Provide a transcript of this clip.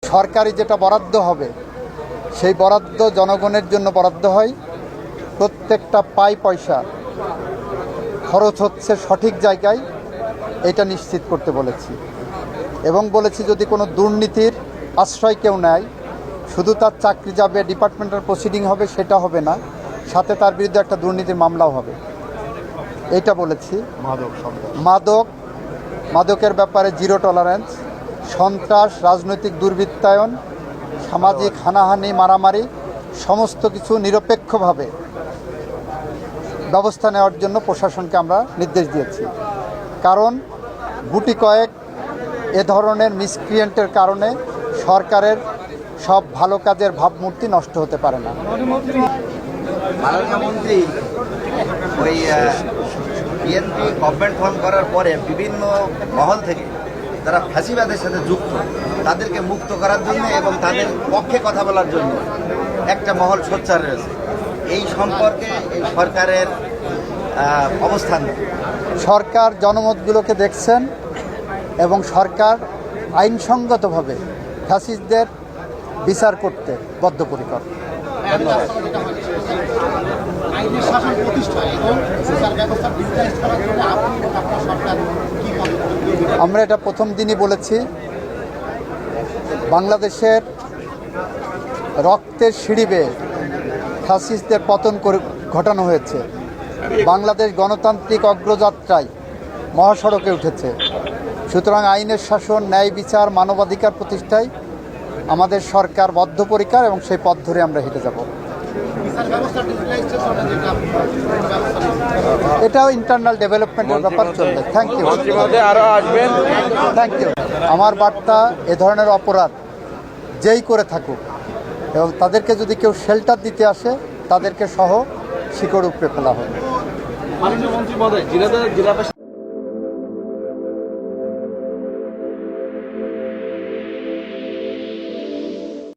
সরকারি যেটা বরাদ্দ হবে সেই বরাদ্দ জনগণের জন্য বরাদ্দ হয়, প্রত্যেকটা পয়সা খরচ হচ্ছে সঠিক জায়গায়, এটা নিশ্চিত করতে বলেছি। এবং বলেছি যদি কোনো দুর্নীতির আশ্রয় কেউ নেয়, শুধু তার চাকরি যাবে, ডিপার্টমেন্টাল প্রসিডিং হবে সেটা হবে না, সাথে তার বিরুদ্ধে একটা দুর্নীতির মামলাও হবে, এটা বলেছি। মাদকের ব্যাপারে জিরো টলারেন্স, সন্ত্রাস, রাজনৈতিক দুর্বৃত্তায়ন, সামাজিক হানাহানি, মারামারি সমস্ত কিছু নিরপেক্ষভাবে ব্যবস্থা নেওয়ার জন্য প্রশাসনকে আমরা নির্দেশ দিয়েছি। কারণ গুটি কয়েক এ ধরনের মিসক্রিয়েন্টের কারণে সরকারের সব ভালো কাজের ভাবমূর্তি নষ্ট হতে পারে না। মাননীয় মন্ত্রী ওই বিএনপি গভর্নমেন্ট ফর্ম করার পরে বিভিন্ন মহল থেকে যারা ফ্যাসিবাদের সাথে যুক্ত তাদেরকে মুক্ত করার জন্য এবং তাদের পক্ষে কথা বলার জন্য একটা মহল সোচ্চার রয়েছে। এই সম্পর্কে এই সরকারের অবস্থান। সরকার জনমতগুলোকে দেখছেন এবং সরকার আইনসঙ্গতভাবে ফ্যাসিস্টদের বিচার করতে বদ্ধপরিকর। আমরা এটা প্রথম দিনই বলেছি, বাংলাদেশের রক্তের সিঁড়ি বেয়ে ফ্যাসিস্টদের পতন ঘটানো হয়েছে। বাংলাদেশ গণতান্ত্রিক অগ্রযাত্রায় মহাসড়কে উঠেছে। সুতরাং আইনের শাসন, ন্যায় বিচার, মানবাধিকার প্রতিষ্ঠায় আমাদের সরকার বদ্ধপরিকর এবং সেই পথ ধরে আমরা হেঁটে যাব। এটাও ইন্টারনাল ডেভেলপমেন্টের ব্যাপার চলবে। Thank you. Thank you. আমার বার্তা, এ ধরনের অপরাধ যেই করে থাকুক এবং তাদেরকে যদি কেউ শেল্টার দিতে আসে তাদেরকে সহ শিকড় উপড়ে ফেলা হবে। মাননীয় মন্ত্রী মহোদয়, জিলাবাসী